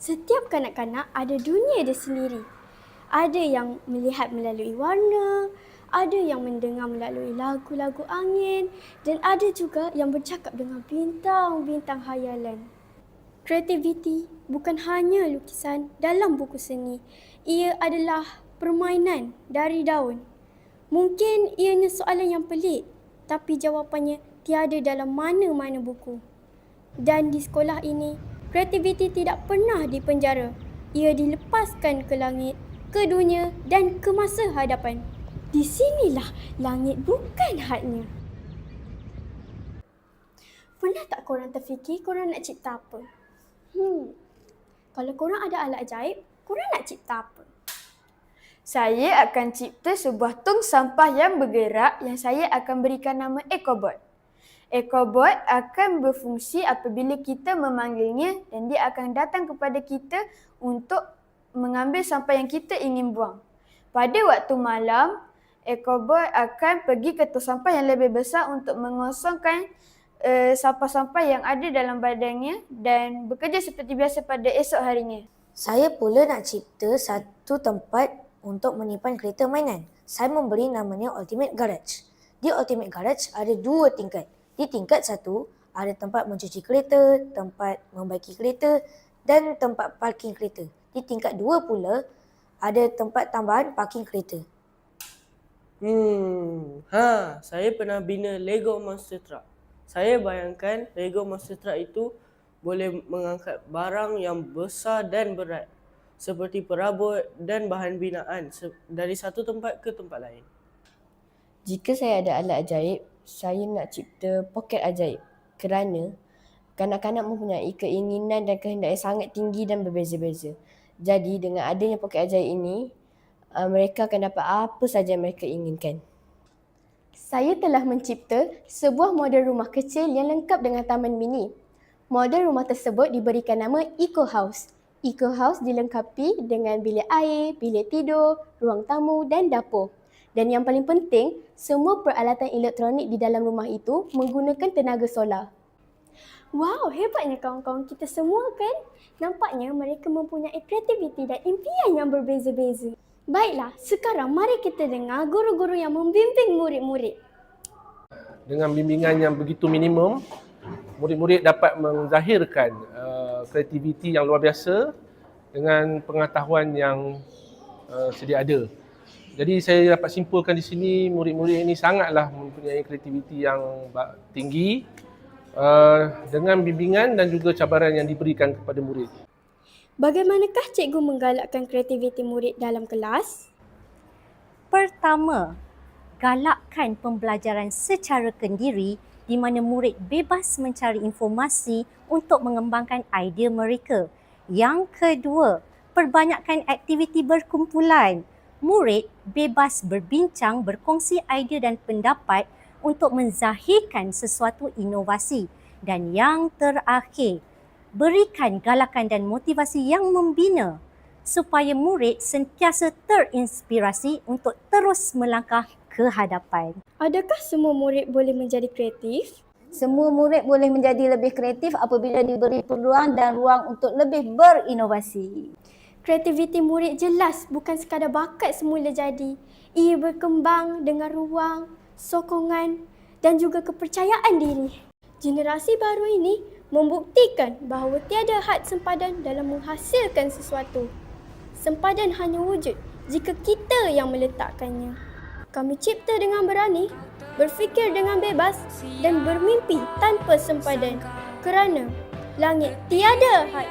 Setiap kanak-kanak ada dunia dia sendiri. Ada yang melihat melalui warna, ada yang mendengar melalui lagu-lagu angin dan ada juga yang bercakap dengan bintang-bintang hayalan. Kreativiti bukan hanya lukisan dalam buku seni. Ia adalah permainan dari daun. Mungkin ianya soalan yang pelik, tapi jawapannya tiada dalam mana-mana buku. Dan di sekolah ini, kreativiti tidak pernah dipenjara. Ia dilepaskan ke langit, ke dunia dan ke masa hadapan. Di sinilah langit bukan hadnya. Pernah tak korang terfikir korang nak cipta apa? Kalau korang ada alat ajaib, korang nak cipta apa? Saya akan cipta sebuah tong sampah yang bergerak yang saya akan berikan nama EcoBot. EcoBot akan berfungsi apabila kita memanggilnya dan dia akan datang kepada kita untuk mengambil sampah yang kita ingin buang. Pada waktu malam, EcoBot akan pergi ke tong sampah yang lebih besar untuk mengosongkan sampah-sampah yang ada dalam badannya dan bekerja seperti biasa pada esok harinya. Saya pula nak cipta satu tempat untuk menyimpan kereta mainan. Saya memberi namanya Ultimate Garage. Di Ultimate Garage ada 2 tingkat. Di tingkat 1 ada tempat mencuci kereta, tempat membaiki kereta dan tempat parking kereta. Di tingkat 2 pula ada tempat tambahan parking kereta. Saya pernah bina Lego Monster Truck. Saya bayangkan Lego Monster Truck itu boleh mengangkat barang yang besar dan berat seperti perabot dan bahan binaan dari satu tempat ke tempat lain. Jika saya ada alat ajaib, saya nak cipta poket ajaib kerana kanak-kanak mempunyai keinginan dan kehendak yang sangat tinggi dan berbeza-beza. Jadi dengan adanya poket ajaib ini, mereka akan dapat apa saja yang mereka inginkan. Saya telah mencipta sebuah model rumah kecil yang lengkap dengan taman mini. Model rumah tersebut diberikan nama Eco House. Eco House dilengkapi dengan bilik air, bilik tidur, ruang tamu dan dapur. Dan yang paling penting, semua peralatan elektronik di dalam rumah itu menggunakan tenaga solar. Wow, hebatnya kawan-kawan kita semua kan? Nampaknya mereka mempunyai kreativiti dan impian yang berbeza-beza. Baiklah, sekarang mari kita dengar guru-guru yang membimbing murid-murid. Dengan bimbingan yang begitu minimum, murid-murid dapat menzahirkan kreativiti yang luar biasa dengan pengetahuan yang sedia ada. Jadi saya dapat simpulkan di sini murid-murid ini sangatlah mempunyai kreativiti yang tinggi dengan bimbingan dan juga cabaran yang diberikan kepada murid. Bagaimanakah cikgu menggalakkan kreativiti murid dalam kelas? Pertama, galakkan pembelajaran secara kendiri di mana murid bebas mencari informasi untuk mengembangkan idea mereka. Yang kedua, perbanyakkan aktiviti berkumpulan. Murid bebas berbincang, berkongsi idea dan pendapat untuk menzahirkan sesuatu inovasi. Dan yang terakhir, berikan galakan dan motivasi yang membina supaya murid sentiasa terinspirasi untuk terus melangkah ke hadapan. Adakah semua murid boleh menjadi kreatif? Semua murid boleh menjadi lebih kreatif apabila diberi peluang dan ruang untuk lebih berinovasi. Kreativiti murid jelas bukan sekadar bakat semula jadi. Ia berkembang dengan ruang, sokongan dan juga kepercayaan diri. Generasi baru ini membuktikan bahawa tiada had sempadan dalam menghasilkan sesuatu. Sempadan hanya wujud jika kita yang meletakkannya. Kami cipta dengan berani, berfikir dengan bebas dan bermimpi tanpa sempadan kerana langit tiada had.